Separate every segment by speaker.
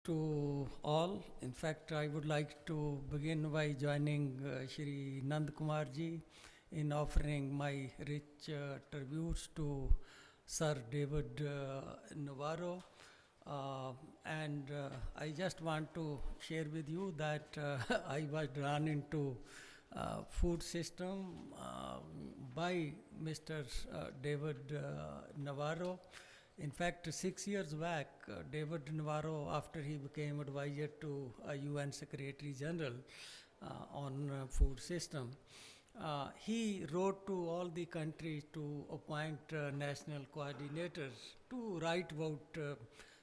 Speaker 1: to all. In fact, I would like to begin by joining Shri Nandakumar ji in offering my rich tributes to Sir David Navarro. And I just want to share with you that I was drawn into food system by Mr. David Navarro. In fact, 6 years back, David Navarro, after he became advisor to UN Secretary General on food system, he wrote to all the countries to appoint national coordinators to write about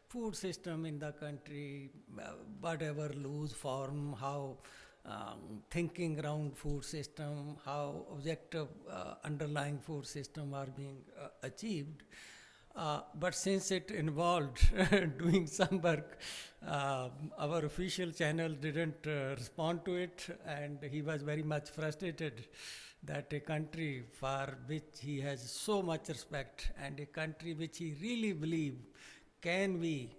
Speaker 1: food system in the country, whatever loose form, how thinking around food system, how objective underlying food system are being achieved. But since it involved doing some work, our official channel didn't respond to it, and he was very much frustrated that a country for which he has so much respect and a country which he really believes can be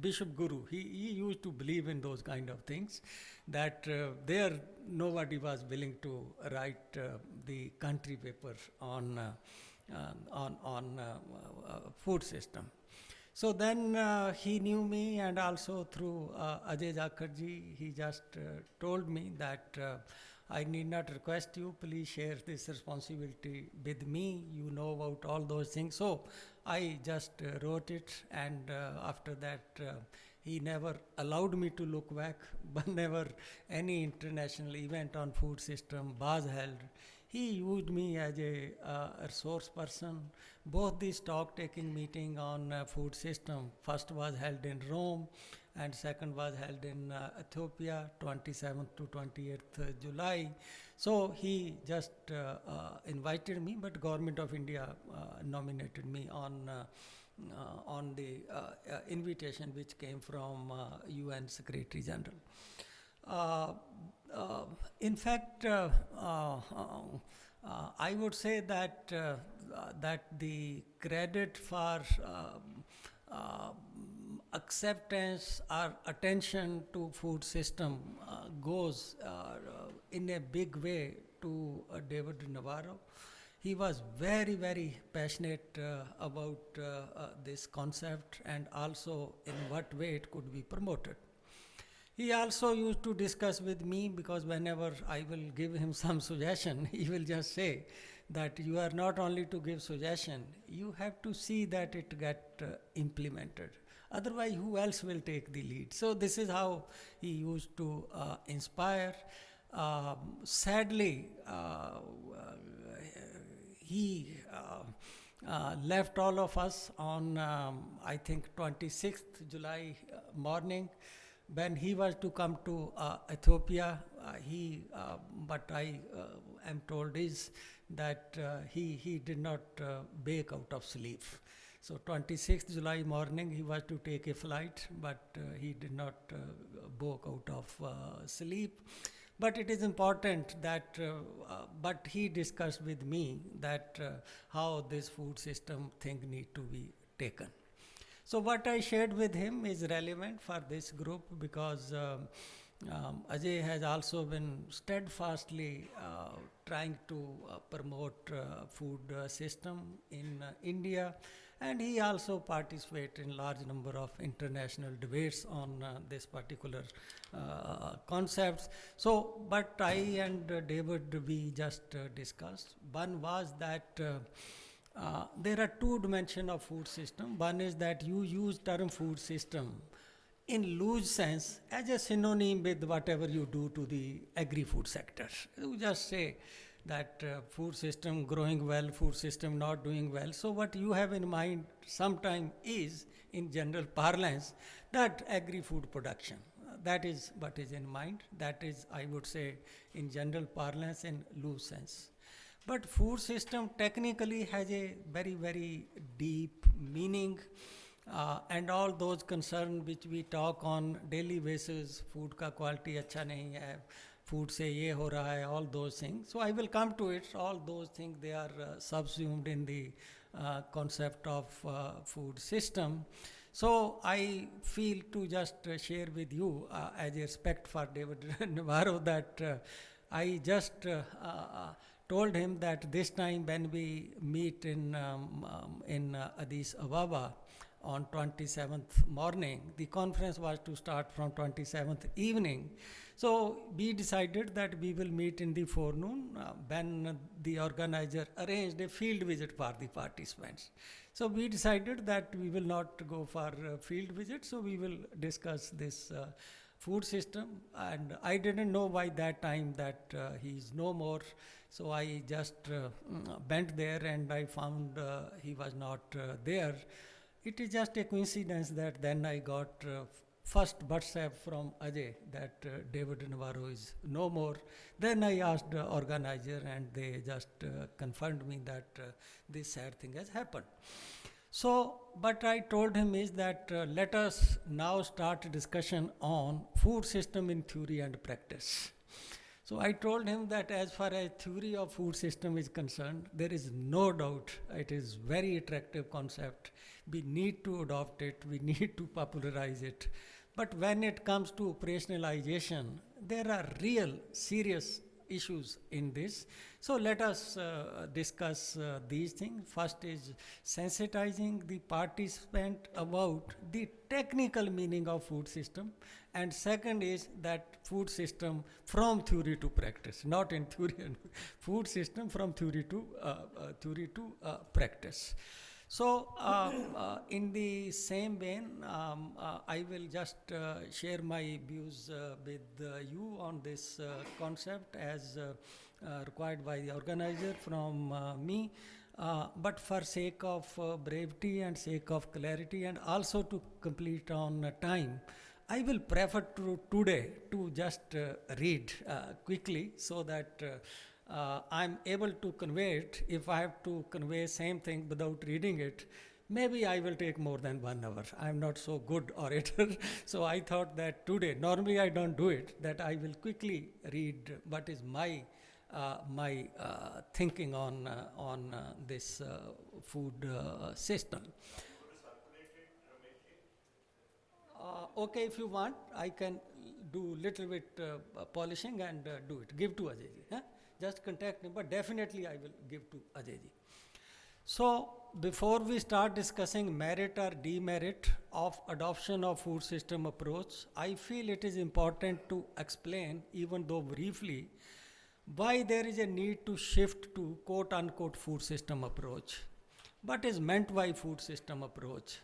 Speaker 1: Bishop Guru. He used to believe in those kind of things, that there nobody was willing to write the country paper on food system. So then he knew me, and also through Ajay Jakharji, he just told me that I need not request you, please share this responsibility with me, you know about all those things. So I just wrote it, and after that he never allowed me to look back. Whenever any international event on food system was held, he used me as a resource person. Both the stock-taking meeting on food system, first was held in Rome and second was held in Ethiopia, 27th to 28th July. So he just invited me, but Government of India nominated me on the invitation which came from UN Secretary General. In fact, I would say that that the credit for acceptance or attention to food system goes in a big way to David Navarro. He was very, very passionate about this concept, and also in what way it could be promoted. He also used to discuss with me, because whenever I will give him some suggestion, he will just say that you are not only to give suggestion, you have to see that it get implemented. Otherwise, who else will take the lead? So this is how he used to inspire. Sadly, he left all of us on, I think, 26th July morning, when he was to come to Ethiopia. But I am told is that he did not wake out of sleep. So 26th July morning he was to take a flight, but he did not woke out of sleep. But it is important that, but he discussed with me that how this food system thing need to be taken. So what I shared with him is relevant for this group, because Ajay has also been steadfastly trying to promote food system in India, and he also participates in large number of international debates on this particular concepts. So, but I and David, we just discussed. One was that there are two dimensions of food system. One is that you use term food system in loose sense as a synonym with whatever you do to the agri-food sector. You just say that food system growing well, food system not doing well. So what you have in mind sometime is, in general parlance, that agri-food production. That is what is in mind. That is, I would say, in general parlance, in loose sense. But food system technically has a very, very deep meaning, and all those concerns which we talk on daily basis, food ka quality अच्छा नहीं है, food से ये हो रहा है, all those things. So I will come to it. All those things, they are subsumed in the concept of food system. So I feel to just share with you, as a respect for David Navarro, that I just told him that this time when we meet in Addis Ababa on 27th morning, the conference was to start from 27th evening. So we decided that we will meet in the forenoon when the organizer arranged a field visit for the participants. So we decided that we will not go for a field visit, so we will discuss this food system. And I didn't know by that time that he is no more. So I just went there and I found he was not there. It is just a coincidence that then I got first WhatsApp from Ajay that David Navarro is no more. Then I asked the organizer and they just confirmed me that this sad thing has happened. So, but I told him is that let us now start a discussion on food system in theory and practice. So I told him that as far as theory of food system is concerned, there is no doubt it is very attractive concept. We need to adopt it, we need to popularize it. But when it comes to operationalization, there are real serious issues in this. So let us discuss these things. First is sensitizing the participant about the technical meaning of food system. And second is that food system from theory to practice, not in theory and food system from theory to practice. So, in the same vein, I will just share my views with you on this concept as required by the organizer from me. But for sake of brevity and sake of clarity and also to complete on time, I will prefer to today to just read quickly so that I'm able to convey it. If I have to convey same thing without reading it, maybe I will take more than 1 hour. I'm not so good orator. So I thought that today, normally I don't do it, that I will quickly read what is my thinking on this food system. Okay, if you want, I can do little bit polishing and do it. Give to Ajay ji. Huh? Just contact me, but definitely I will give to Ajay ji. So, before we start discussing merit or demerit of adoption of food system approach, I feel it is important to explain, even though briefly, why there is a need to shift to quote unquote food system approach. What is meant by food system approach?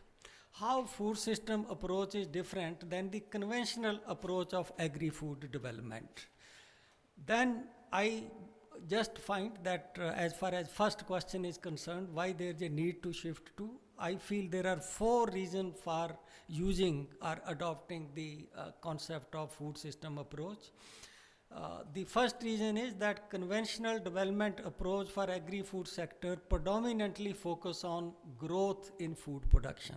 Speaker 1: How food system approach is different than the conventional approach of agri-food development. Then I just find that as far as first question is concerned, why there is a need to shift to, I feel there are 4 reasons for using or adopting the concept of food system approach. The first reason is that conventional development approach for agri-food sector predominantly focus on growth in food production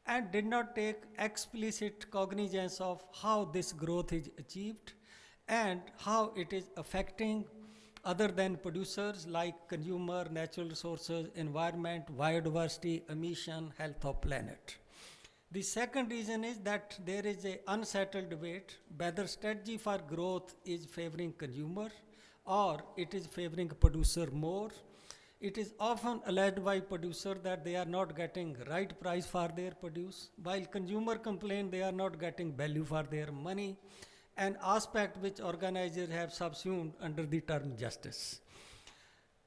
Speaker 1: and did not take explicit cognizance of how this growth is achieved and how it is affecting other than producers like consumer, natural resources, environment, biodiversity, emission, health of planet. The second reason is that there is an unsettled debate whether strategy for growth is favoring consumer or it is favoring producer more. It is often alleged by producer that they are not getting right price for their produce, while consumer complain they are not getting value for their money, an aspect which organizers have subsumed under the term justice.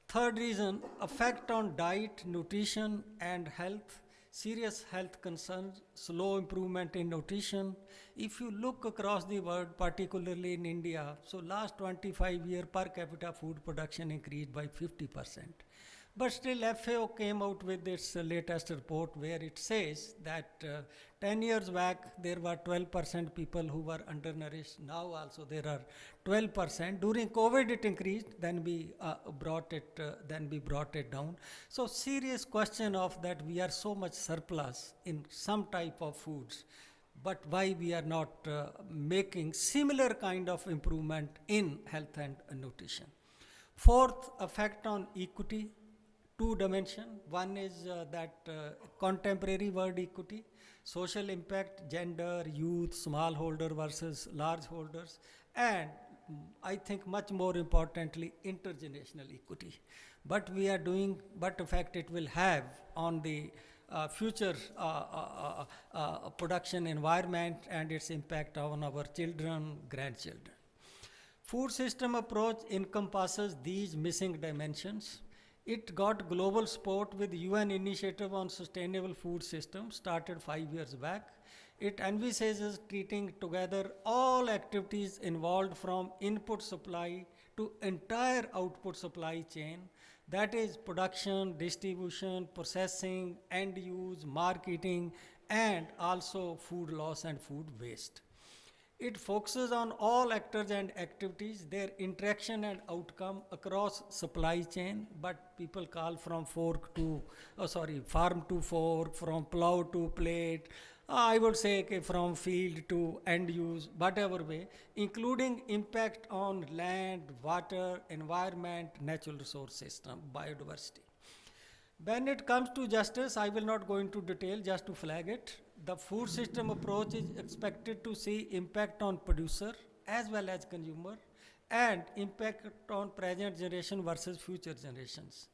Speaker 1: Third reason, effect on diet, nutrition and health, serious health concerns, slow improvement in nutrition. If you look across the world, particularly in India, so last 25 years per capita food production increased by 50%. But still FAO came out with its latest report where it says that 10 years back there were 12% people who were undernourished. Now also there are 12%. During COVID it increased, then we brought it down. So serious question of that we are so much surplus in some type of foods, but why we are not making similar kind of improvement in health and nutrition. Fourth, effect on equity. two dimensions. One is that contemporary world equity, social impact, gender, youth, smallholder versus large holders, and I think much more importantly, intergenerational equity. What effect it will have on the future production environment and its impact on our children, grandchildren. Food system approach encompasses these missing dimensions. It got global support with UN initiative on sustainable food system started 5 years back. It envisages treating together all activities involved from input supply to entire output supply chain, that is production, distribution, processing, end use, marketing, and also food loss and food waste. It focuses on all actors and activities, their interaction and outcome across supply chain, but people call from farm to fork, from plow to plate. I would say from field to end use, whatever way, including impact on land, water, environment, natural resource system, biodiversity. When it comes to justice, I will not go into detail, just to flag it. The food system approach is expected to see impact on producer as well as consumer and impact on present generation versus future generations.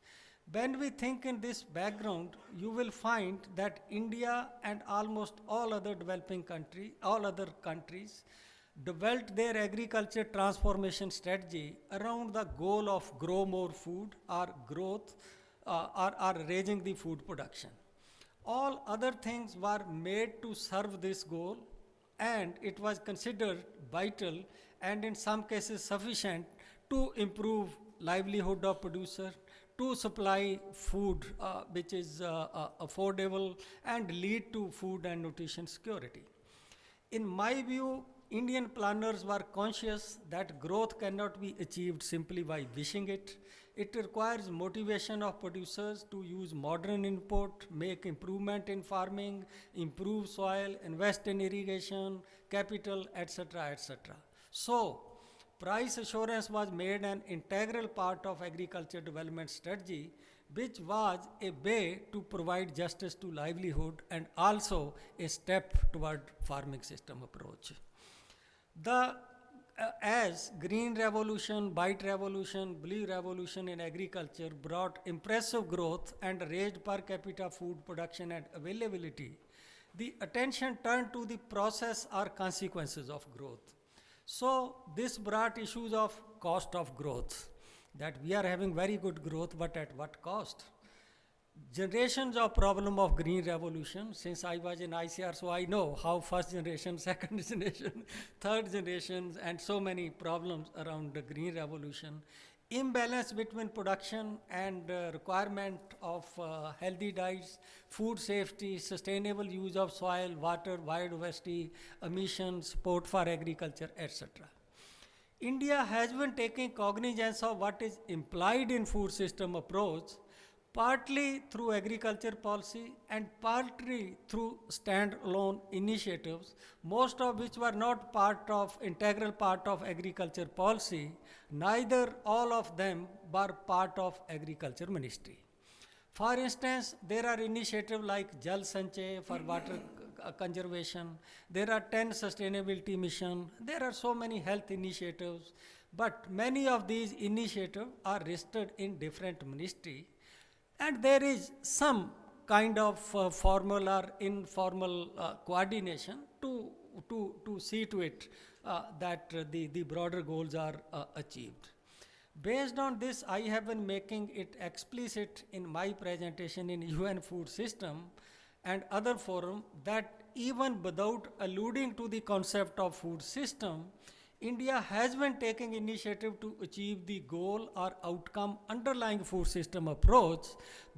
Speaker 1: When we think in this background, you will find that India and almost all other countries developed their agriculture transformation strategy around the goal of grow more food or growth or raising the food production. All other things were made to serve this goal, and it was considered vital and in some cases sufficient to improve livelihood of producer, to supply food which is affordable and lead to food and nutrition security. In my view, Indian planners were conscious that growth cannot be achieved simply by wishing it. It requires motivation of producers to use modern input, make improvement in farming, improve soil, invest in irrigation, capital, etc., etc. So, price assurance was made an integral part of agriculture development strategy, which was a way to provide justice to livelihood and also a step toward farming system approach. As green revolution, white revolution, blue revolution in agriculture brought impressive growth and raised per capita food production and availability, the attention turned to the process or consequences of growth. So this brought issues of cost of growth, that we are having very good growth, but at what cost? Generations of problem of green revolution. Since I was in ICR, so I know how first generation, second generation, third generations, and so many problems around the green revolution. Imbalance between production and requirement of healthy diets, food safety, sustainable use of soil, water, biodiversity, emissions, support for agriculture, etc. India has been taking cognizance of what is implied in food system approach, partly through agriculture policy and partly through standalone initiatives, most of which were not integral part of agriculture policy, neither all of them were part of agriculture ministry. For instance, there are initiatives like Jal Sanchay for water conservation, there are 10 sustainability mission, there are so many health initiatives, but many of these initiatives are listed in different ministry. And there is some kind of formal or informal coordination to see to it that the broader goals are achieved. Based on this, I have been making it explicit in my presentation in UN Food System and other forum that even without alluding to the concept of food system, India has been taking initiative to achieve the goal or outcome underlying food system approach,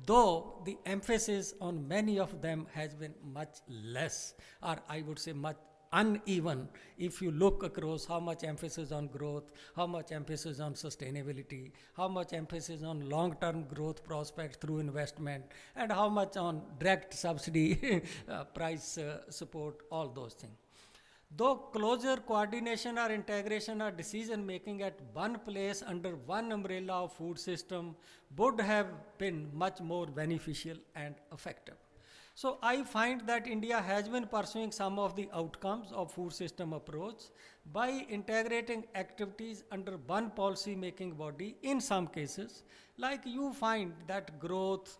Speaker 1: though the emphasis on many of them has been much less, or I would say much uneven if you look across how much emphasis on growth, how much emphasis on sustainability, how much emphasis on long-term growth prospects through investment, and how much on direct subsidy, price support, all those things. Though closer coordination or integration or decision making at one place under one umbrella of food system would have been much more beneficial and effective. So I find that India has been pursuing some of the outcomes of food system approach by integrating activities under one policy making body in some cases. Like you find that growth,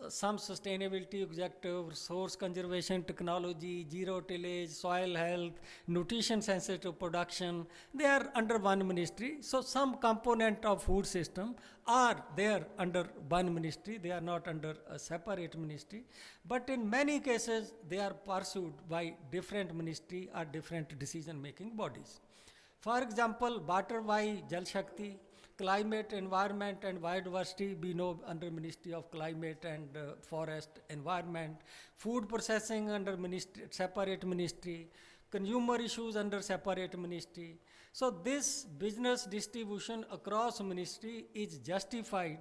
Speaker 1: some sustainability objective, resource conservation technology, zero tillage, soil health, nutrition sensitive production, they are under one ministry. So some component of food system are there under one ministry, they are not under a separate ministry. But in many cases, they are pursued by different ministry or different decision making bodies. For example, water by Jal Shakti, climate, environment and biodiversity, we know under Ministry of Climate and Forest Environment, food processing under ministry, separate ministry, consumer issues under separate ministry. So this business distribution across ministry is justified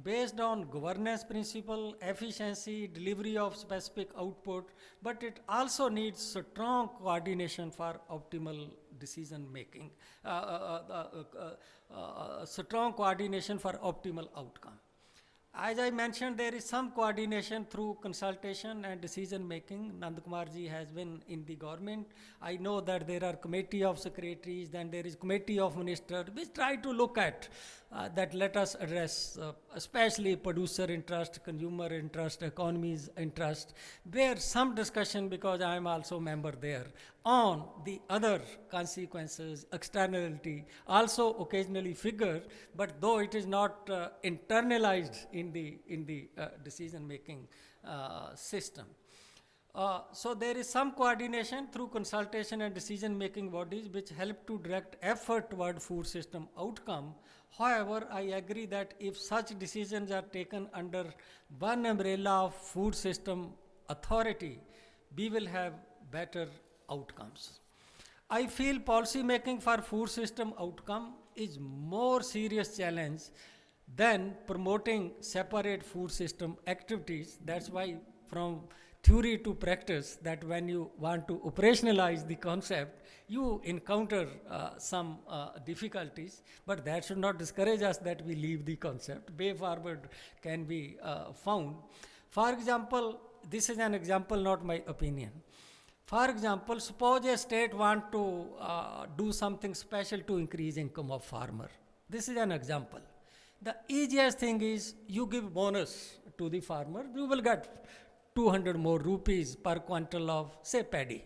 Speaker 1: based on governance principle, efficiency, delivery of specific output, but it also needs strong coordination for optimal decision making, strong coordination for optimal outcome. As I mentioned, there is some coordination through consultation and decision making. Nandakumar ji has been in the government. I know that there are committee of secretaries, then there is committee of ministers, which try to look at that let us address especially producer interest, consumer interest, economy's interest, where some discussion, because I am also member there, on the other consequences, externality, also occasionally figure, but though it is not internalized in the decision making system. So there is some coordination through consultation and decision making bodies which help to direct effort toward food system outcome. However, I agree that if such decisions are taken under one umbrella of food system authority, we will have better outcomes. I feel policy making for food system outcome is more serious challenge than promoting separate food system activities. That's why from theory to practice, that when you want to operationalize the concept, you encounter some difficulties, but that should not discourage us that we leave the concept. Way forward can be found. For example, this is an example, not my opinion. For example, suppose a state want to do something special to increase income of farmer. This is an example. The easiest thing is you give bonus to the farmer, you will get 200 more rupees per quintal of, say, paddy.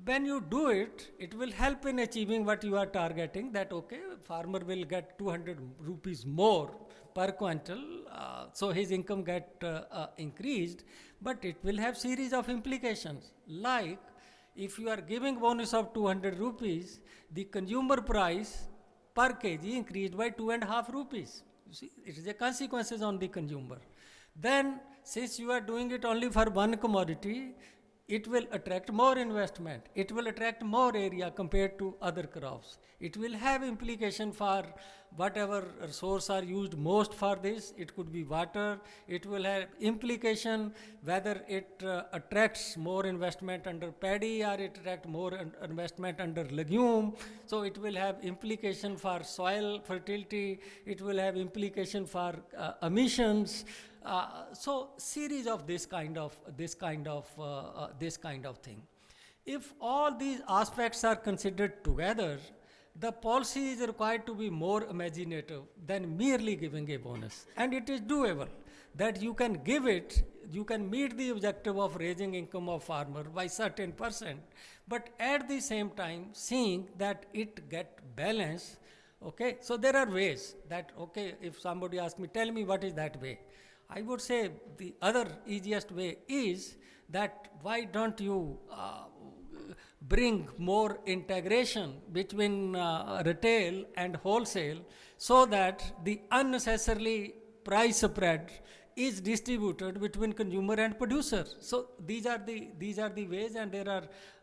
Speaker 1: When you do it, it will help in achieving what you are targeting, that okay, farmer will get 200 rupees more per quintal, so his income get increased, but it will have series of implications. Like, if you are giving bonus of 200 rupees, the consumer price per kg increased by 2.5 rupees. You see, it is a consequences on the consumer. Then, since you are doing it only for one commodity, it will attract more investment. It will attract more area compared to other crops. It will have implication for whatever resource are used most for this. It could be water. It will have implication whether it attracts more investment under paddy or it attracts more investment under legume. So it will have implication for soil fertility. It will have implication for emissions. So series of this kind of thing. If all these aspects are considered together, the policy is required to be more imaginative than merely giving a bonus, and it is doable. That you can give it, you can meet the objective of raising income of farmer by certain percent, but at the same time seeing that it get balanced. Okay, so there are ways that, okay, if somebody asks me, tell me what is that way. I would say the other easiest way is that why don't you bring more integration between retail and wholesale, so that the unnecessarily price spread is distributed between consumer and producer. So these are the ways, and there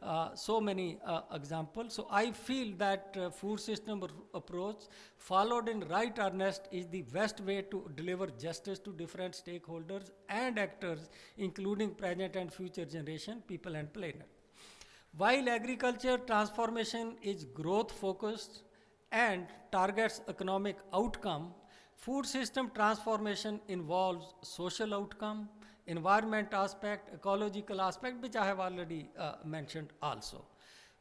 Speaker 1: are so many examples. So I feel that food system approach followed in right earnest is the best way to deliver justice to different stakeholders and actors, including present and future generation, people and planet. While agriculture transformation is growth focused and targets economic outcome, food system transformation involves social outcome, environment aspect, ecological aspect, which I have already mentioned also.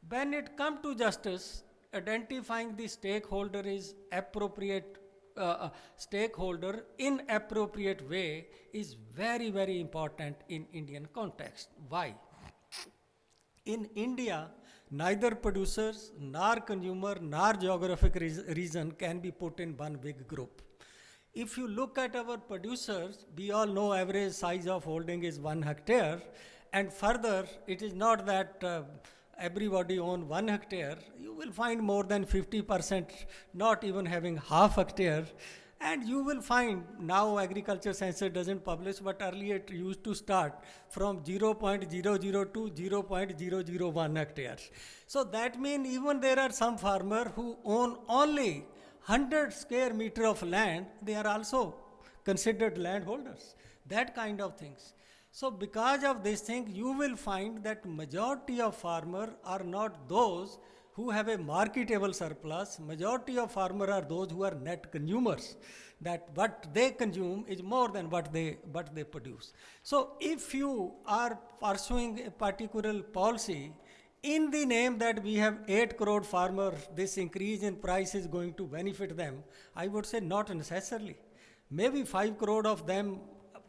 Speaker 1: When it comes to justice, identifying the stakeholder is appropriate stakeholder in appropriate way is very, very important in Indian context. Why? In India, neither producers, nor consumer, nor geographic region can be put in one big group. If you look at our producers, we all know average size of holding is 1 hectare, and further, it is not that everybody own 1 hectare. You will find more than 50% not even having half hectare. And you will find now agriculture census doesn't publish, but earlier it used to start from 0.002 to 0.001 hectares. So that means even there are some farmers who own only 100 square meter of land, they are also considered landholders. That kind of things. So because of this thing, you will find that majority of farmers are not those who have a marketable surplus. Majority of farmers are those who are net consumers, that what they consume is more than what they produce. So if you are pursuing a particular policy in the name that we have 8 crore farmers, this increase in price is going to benefit them, I would say not necessarily. Maybe 5 crore of them,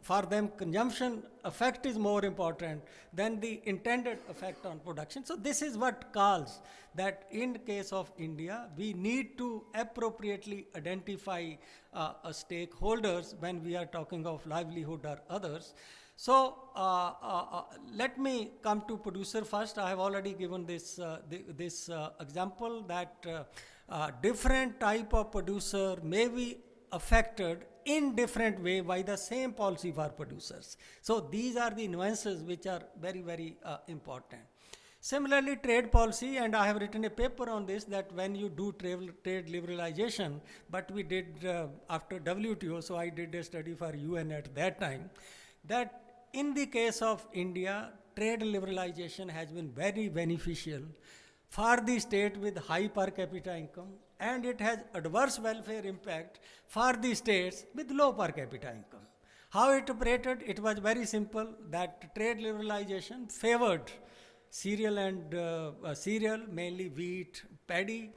Speaker 1: for them consumption effect is more important than the intended effect on production. So this is what calls that in case of India, we need to appropriately identify stakeholders when we are talking of livelihood or others. So let me come to producer first. I have already given this example that different type of producer may be affected in different way by the same policy for producers. So these are the nuances which are very, very important. Similarly, trade policy, and I have written a paper on this, that when you do trade liberalization, but we did after WTO, so I did a study for UN at that time, that in the case of India, trade liberalization has been very beneficial for the state with high per capita income, and it has adverse welfare impact for the states with low per capita income. How it operated? It was very simple, that trade liberalization favored cereal and cereal, mainly wheat, paddy,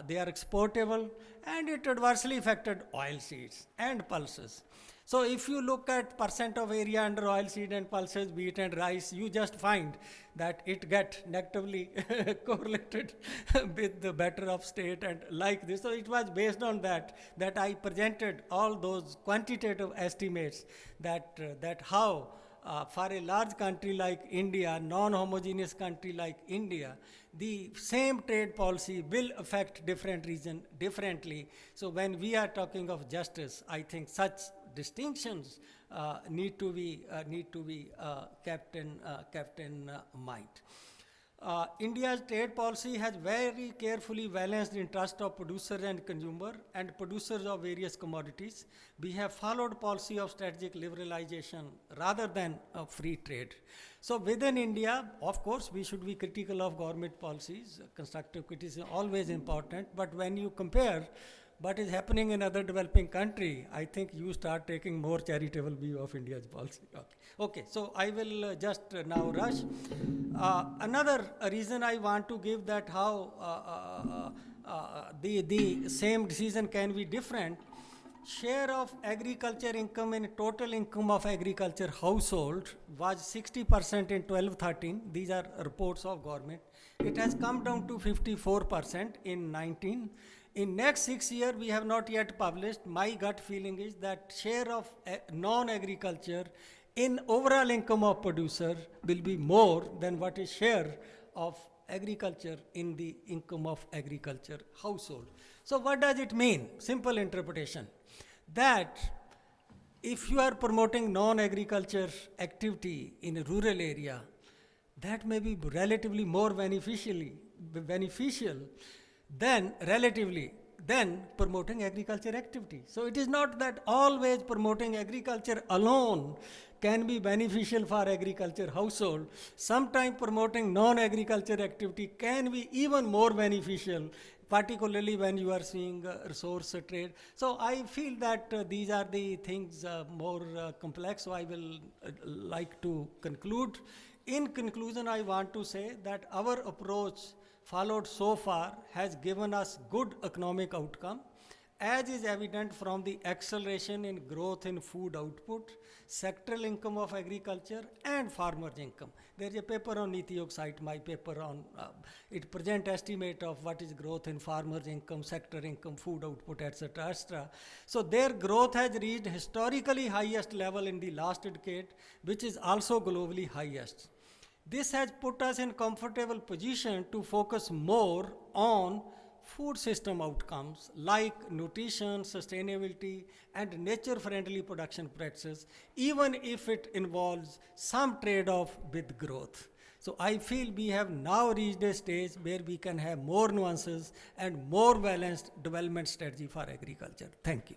Speaker 1: they are exportable, and it adversely affected oil seeds and pulses. So if you look at percent of area under oil seed and pulses, wheat and rice, you just find that it get negatively correlated with the better of state and like this. So it was based on that I presented all those quantitative estimates that how for a large country like India, non-homogeneous country like India, the same trade policy will affect different region differently. So when we are talking of justice, I think such distinctions need to be kept in mind. India's trade policy has very carefully balanced interest of producers and consumer and producers of various commodities. We have followed policy of strategic liberalization rather than free trade. So within India, of course, we should be critical of government policies. Constructive criticism is always important, but when you compare what is happening in other developing country, I think you start taking more charitable view of India's policy. Okay, so I will just now rush. Another reason I want to give that how the same decision can be different. Share of agriculture income in total income of agriculture household was 60% in 12-13. These are reports of government. It has come down to 54% in 19. In next 6 years, we have not yet published. My gut feeling is that share of non-agriculture in overall income of producer will be more than what is share of agriculture in the income of agriculture household. So what does it mean? Simple interpretation, that if you are promoting non-agriculture activity in a rural area, that may be relatively more beneficial than relatively than promoting agriculture activity. So it is not that always promoting agriculture alone can be beneficial for agriculture household. Sometimes promoting non-agriculture activity can be even more beneficial, particularly when you are seeing resource trade. So I feel that these are the things more complex, so I will like to conclude. In conclusion, I want to say that our approach followed so far has given us good economic outcome, as is evident from the acceleration in growth in food output, sectoral income of agriculture, and farmers' income. There is a paper on NITI site, my paper on, it present estimate of what is growth in farmers' income, sector income, food output, etc., etc. So their growth has reached historically highest level in the last decade, which is also globally highest. This has put us in comfortable position to focus more on food system outcomes like nutrition, sustainability, and nature-friendly production practices, even if it involves some trade-off with growth. So I feel we have now reached a stage where we can have more nuances and more balanced development strategy for agriculture. Thank you.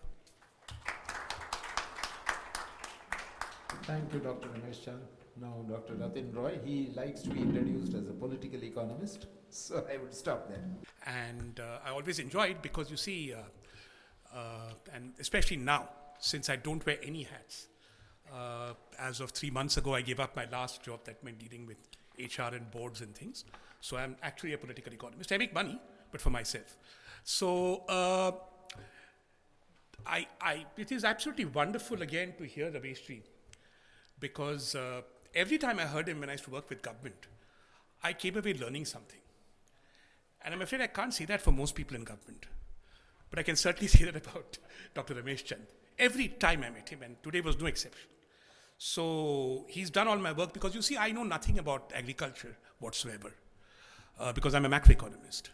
Speaker 2: Thank you, Dr. Ramesh Chand. Now, Dr. Rathin Roy, he likes to be introduced as a political economist, so I would stop there.
Speaker 3: And I always enjoy it because you see, and especially now, since I don't wear any hats, as of 3 months ago, I gave up my last job that meant dealing with HR and boards and things. So I'm actually a political economist. I make money, but for myself. So it is absolutely wonderful again to hear Ramesh, because every time I heard him when I used to work with government, I came away learning something. And I'm afraid I can't say that for most people in government. But I can certainly say that about Dr. Ramesh Chand. Every time I met him, and today was no exception. So he's done all my work because you see, I know nothing about agriculture whatsoever because I'm a macroeconomist.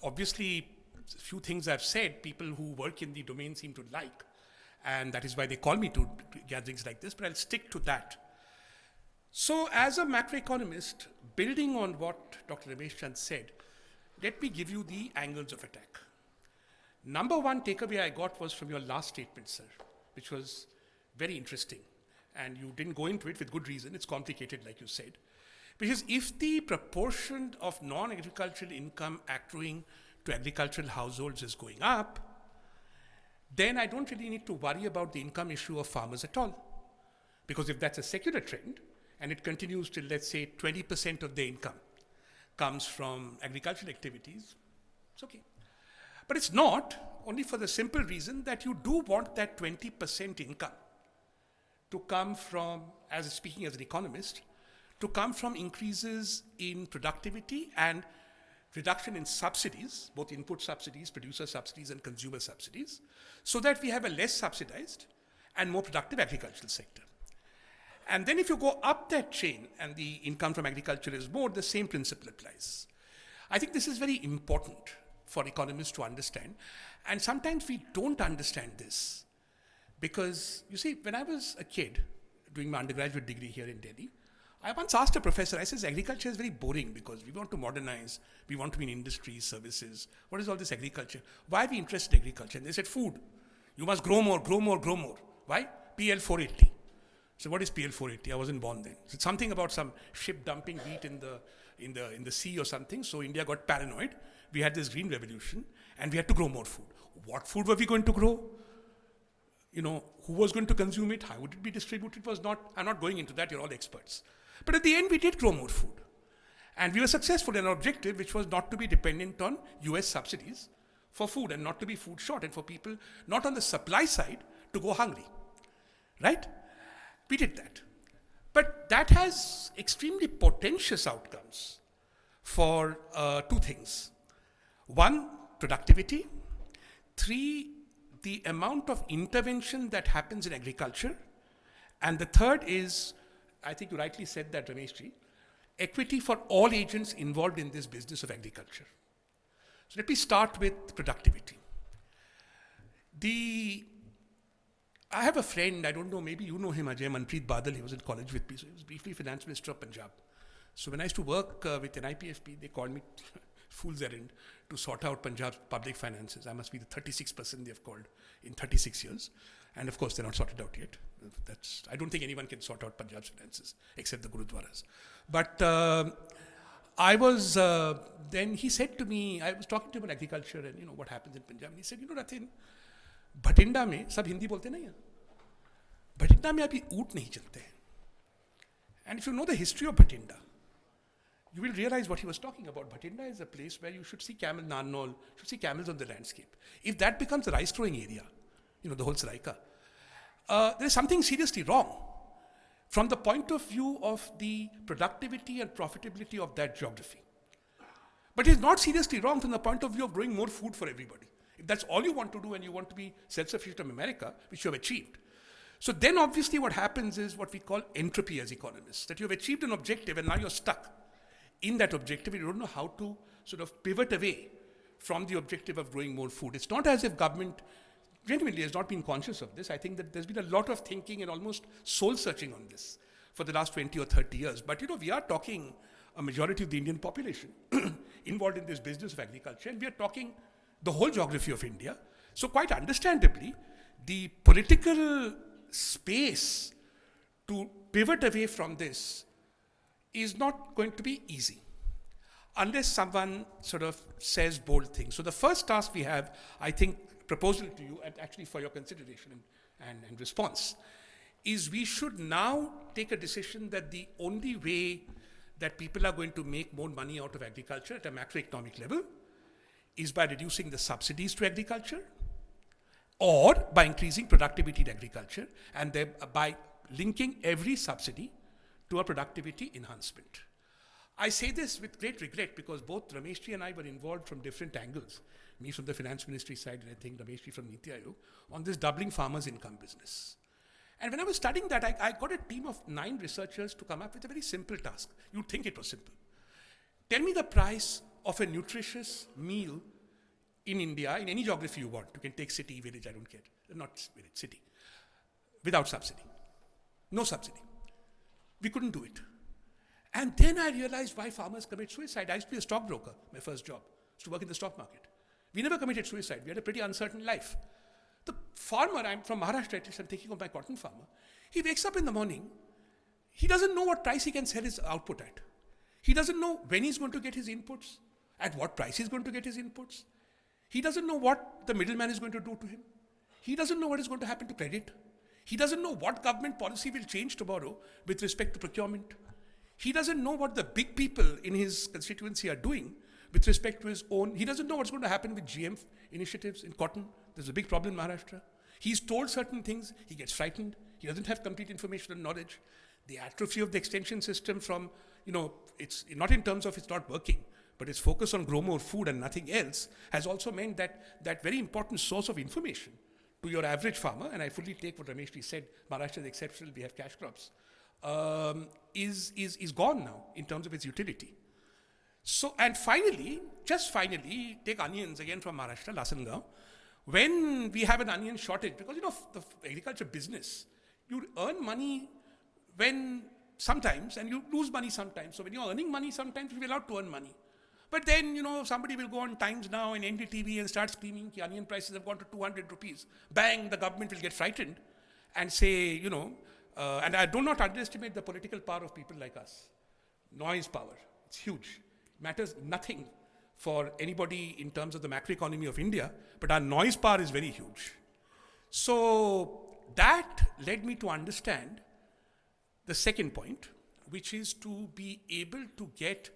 Speaker 3: Obviously, a few things I've said, people who work in the domain seem to like. And that is why they call me to gatherings like this, but I'll stick to that. So as a macroeconomist, building on what Dr. Ramesh Chand said, let me give you the angles of attack. Number one takeaway I got was from your last statement, sir, which was very interesting. And you didn't go into it with good reason. It's complicated, like you said. Because if the proportion of non-agricultural income accruing to agricultural households is going up, then I don't really need to worry about the income issue of farmers at all. Because if that's a secular trend, and it continues till, let's say, 20% of the income comes from agricultural activities, it's okay. But it's not, only for the simple reason that you do want that 20% income to come from, as speaking as an economist, to come from increases in productivity and reduction in subsidies, both input subsidies, producer subsidies, and consumer subsidies, so that we have a less subsidized and more productive agricultural sector. And then if you go up that chain and the income from agriculture is more, the same principle applies. I think this is very important for economists to understand. And sometimes we don't understand this. Because, you see, when I was a kid doing my undergraduate degree here in Delhi, I once asked a professor, I said, agriculture is very boring because we want to modernize, we want to be in industry, services. What is all this agriculture? Why are we interested in agriculture? And they said, food. You must grow more, grow more, grow more. Why? PL 480. So what is PL 480? I wasn't born then. So it's something about some ship dumping wheat in the sea or something. So India got paranoid. We had this green revolution and we had to grow more food. What food were we going to grow? You know, who was going to consume it? How would it be distributed? I'm not going into that, you're all experts. But at the end, we did grow more food. And we were successful in our objective, which was not to be dependent on US subsidies for food and not to be food short and for people not on the supply side to go hungry, right? We did that. But that has extremely portentous outcomes for two things. One, productivity. Three, the amount of intervention that happens in agriculture. And the third is, I think you rightly said that, Ramesh, equity for all agents involved in this business of agriculture. So let me start with productivity. I have a friend, I don't know, maybe you know him, Ajay Manpreet Badal, he was in college with me, so he was briefly finance minister of Punjab. So when I used to work with NIPFP, they called me fool's errand to sort out Punjab's public finances. I must be the 36th person they've called in 36 years. And of course, they're not sorted out yet. I don't think anyone can sort out Punjab's finances except the Gurudwaras. But then he said to me, I was talking to him about agriculture and what happens in Punjab. And he said, Rathin, Bhatinda mein, sab Hindi bolte na yahan. Bhatinda mein abhi oot nahi chalte hain. And if you know the history of Bhatinda, you will realize what he was talking about. Bhatinda is a place where you should see you should see camels on the landscape. If that becomes a rice growing area, the whole Saraika, there is something seriously wrong from the point of view of the productivity and profitability of that geography. But it's not seriously wrong from the point of view of growing more food for everybody. If that's all you want to do and you want to be self-sufficient in America, which you have achieved. So then obviously what happens is what we call entropy as economists, that you have achieved an objective and now you're stuck in that objective and you don't know how to sort of pivot away from the objective of growing more food. It's not as if government genuinely has not been conscious of this. I think that there's been a lot of thinking and almost soul-searching on this for the last 20 or 30 years. But we are talking a majority of the Indian population involved in this business of agriculture, and we are talking the whole geography of India. So quite understandably, the political space to pivot away from this is not going to be easy unless someone sort of says bold things. So the first task we have, I think, proposal to you, and actually for your consideration and response, is we should now take a decision that the only way that people are going to make more money out of agriculture at a macroeconomic level is by reducing the subsidies to agriculture or by increasing productivity in agriculture and by linking every subsidy to a productivity enhancement. I say this with great regret because both Ramesh and I were involved from different angles, me from the finance ministry side and I think Ramesh from NITI Aayog, on this doubling farmers' income business. And when I was studying that, I got a team of 9 researchers to come up with a very simple task. You'd think it was simple. Tell me the price of a nutritious meal in India, in any geography you want. You can take city, village, I don't care. Not village, city. Without subsidy. No subsidy. We couldn't do it. And then I realized why farmers commit suicide. I used to be a stockbroker, my first job. I used to work in the stock market. We never committed suicide. We had a pretty uncertain life. The farmer, I'm from Maharashtra, at least I'm thinking of my cotton farmer. He wakes up in the morning. He doesn't know what price he can sell his output at. He doesn't know when he's going to get his inputs, at what price he's going to get his inputs. He doesn't know what the middleman is going to do to him. He doesn't know what is going to happen to credit. He doesn't know what government policy will change tomorrow with respect to procurement. He doesn't know what the big people in his constituency are doing with respect to his own. He doesn't know what's going to happen with GM initiatives in cotton. There's a big problem in Maharashtra. He's told certain things. He gets frightened. He doesn't have complete information and knowledge. The atrophy of the extension system from, it's not in terms of it's not working, but its focus on grow more food and nothing else has also meant that that very important source of information to your average farmer, and I fully take what Ramesh said, Maharashtra is exceptional, we have cash crops, is gone now in terms of its utility. So, and finally, just finally, take onions again from Maharashtra, Lasangao. When we have an onion shortage, because the agriculture business, you earn money when sometimes, and you lose money sometimes. So when you're earning money sometimes, you're allowed to earn money. But then, somebody will go on Times Now and NDTV and start screaming, the onion prices have gone to 200 rupees. Bang, the government will get frightened and say, and I do not underestimate the political power of people like us. Noise power, it's huge. Matters nothing for anybody in terms of the macroeconomy of India, but our noise power is very huge. So that led me to understand the second point, which is to be able to get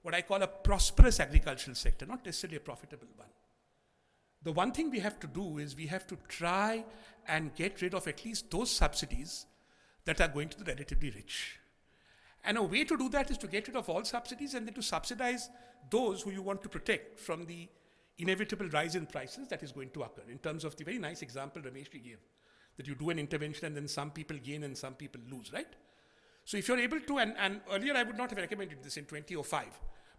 Speaker 3: what I call a prosperous agricultural sector, not necessarily a profitable one. The one thing we have to do is we have to try and get rid of at least those subsidies that are going to the relatively rich. And a way to do that is to get rid of all subsidies and then to subsidize those who you want to protect from the inevitable rise in prices that is going to occur. In terms of the very nice example Ramesh gave, that you do an intervention and then some people gain and some people lose, right? So if you're able to, and earlier I would not have recommended this in 2005,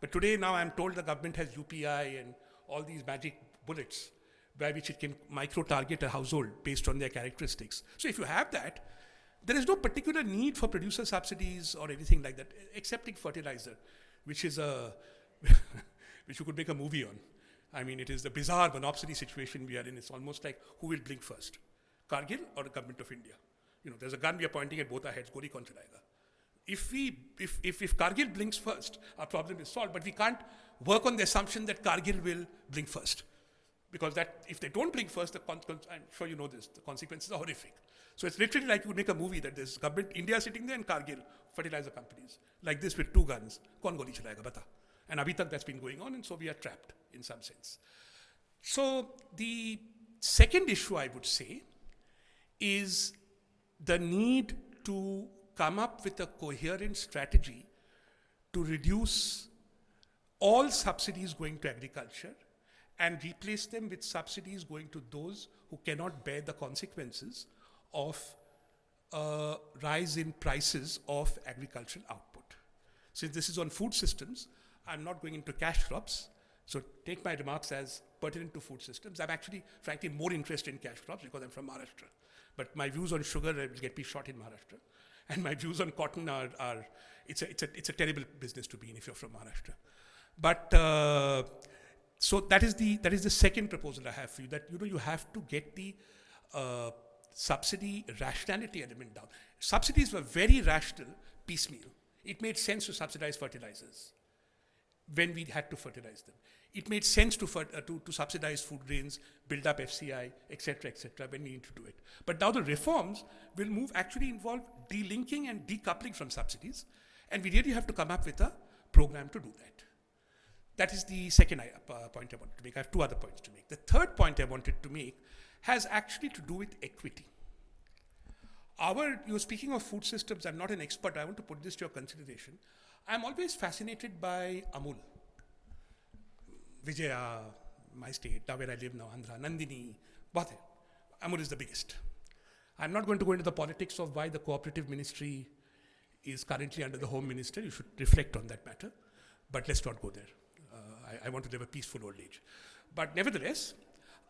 Speaker 3: but today now I'm told the government has UPI and all these magic bullets by which it can micro-target a household based on their characteristics. So if you have that, there is no particular need for producer subsidies or anything like that, excepting fertilizer, which is a which you could make a movie on. I mean, it is the bizarre monopoly situation we are in. It's almost like who will blink first, Kargil or the government of India? There's a gun we are pointing at both our heads. Goli kaun chalayega? If Kargil blinks first, our problem is solved. But we can't work on the assumption that Kargil will blink first, because that if they don't blink first, I'm sure you know this, the consequences are horrific. So it's literally like you would make a movie that there's government India sitting there and Kargil, fertilizer companies, like this with 2 guns. Kaun goli chalayega? Bata. And abhi tak that's been going on, and so we are trapped in some sense. So the second issue I would say is the need to come up with a coherent strategy to reduce all subsidies going to agriculture and replace them with subsidies going to those who cannot bear the consequences of a rise in prices of agricultural output. Since this is on food systems, I'm not going into cash crops, so take my remarks as pertinent to food systems. I'm actually, frankly, more interested in cash crops because I'm from Maharashtra. But my views on sugar will get me shot in Maharashtra. And my views on cotton are it's a terrible business to be in if you're from Maharashtra. But so that is the second proposal I have for you, that you have to get the subsidy rationality element down. Subsidies were very rational piecemeal. It made sense to subsidize fertilizers when we had to fertilize them. It made sense to subsidize food grains, build up FCI, etc., when we need to do it. But now the reforms will actually involve delinking and decoupling from subsidies, and we really have to come up with a program to do that. That is the second point I wanted to make. I have 2 other points to make. The third point I wanted to make has actually to do with equity. You're speaking of food systems. I'm not an expert. I want to put this to your consideration. I'm always fascinated by Amul. Vijaya, my state, now where I live now, Andhra, Nandini, bahut hai. Amul is the biggest. I'm not going to go into the politics of why the cooperative ministry is currently under the Home Minister. You should reflect on that matter. But let's not go there. I want to live a peaceful old age. But nevertheless,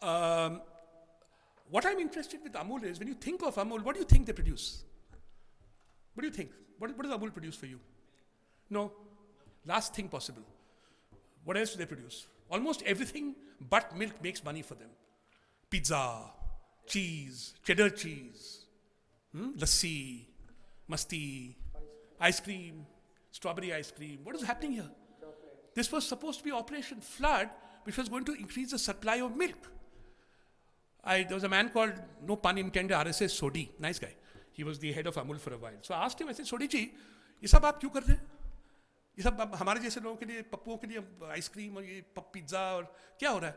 Speaker 3: what I'm interested with Amul is, when you think of Amul, what do you think they produce? What do you think? What does Amul produce for you? No. Last thing possible. What else do they produce? Almost everything but milk makes money for them. Pizza, cheese, cheddar cheese, lassi, masti, ice cream, strawberry ice cream. What is happening here? This was supposed to be Operation Flood, which was going to increase the supply of milk. There was a man called, no pun intended, RSS Sodhi, nice guy. He was the head of Amul for a while. So I asked him, I said, Sodhi ji, ये सब आप क्यों कर रहे हैं? ये सब हमारे जैसे लोगों के लिए, पप्पुओं के लिए आइसक्रीम और ये पिज्जा और क्या हो रहा है?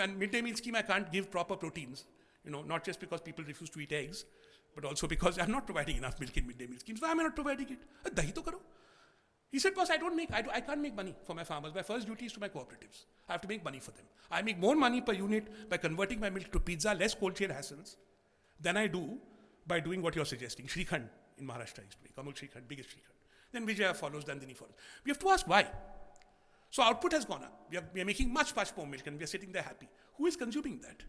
Speaker 3: And midday meal scheme, I can't give proper proteins. Not just because people refuse to eat eggs, but also because I'm not providing enough milk in midday meal schemes. Why am I not providing it? Dahi to karo. He said, boss, I can't make money for my farmers. My first duty is to my cooperatives. I have to make money for them. I make more money per unit by converting my milk to pizza, less cold chain hassles, than I do by doing what you're suggesting. Shrikhand in Maharashtra used to make. Amul Shrikhand, biggest Shrikhand. Then Vijaya follows, Dandini follows. We have to ask why. So output has gone up. We are making much more milk and we are sitting there happy. Who is consuming that?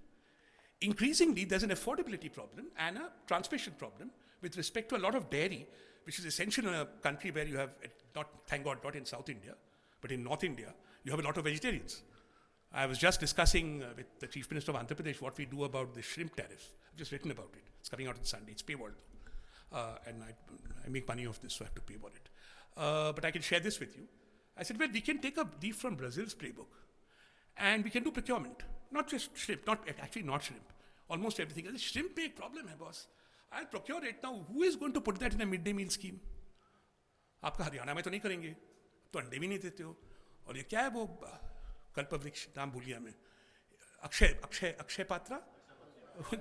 Speaker 3: Increasingly, there's an affordability problem and a transmission problem with respect to a lot of dairy, which is essential in a country where you have, thank God, not in South India, but in North India, you have a lot of vegetarians. I was just discussing with the Chief Minister of Andhra Pradesh what we do about the shrimp tariff. I've just written about it. It's coming out on Sunday. It's paywalled though. And I make money off this, so I have to paywall it. But I can share this with you. I said, well, we can take a leaf from Brazil's playbook and we can do procurement. Not just shrimp, not shrimp. Almost everything. I said, shrimp big problem, boss. I'll procure it now. Who is going to put that in a midday meal scheme? आपका हरियाणा में तो नहीं करेंगे, तो अंडे भी नहीं देते हो. और ये क्या है वो कल्पवृक्ष नाम भूलिया में, Akshay Patra.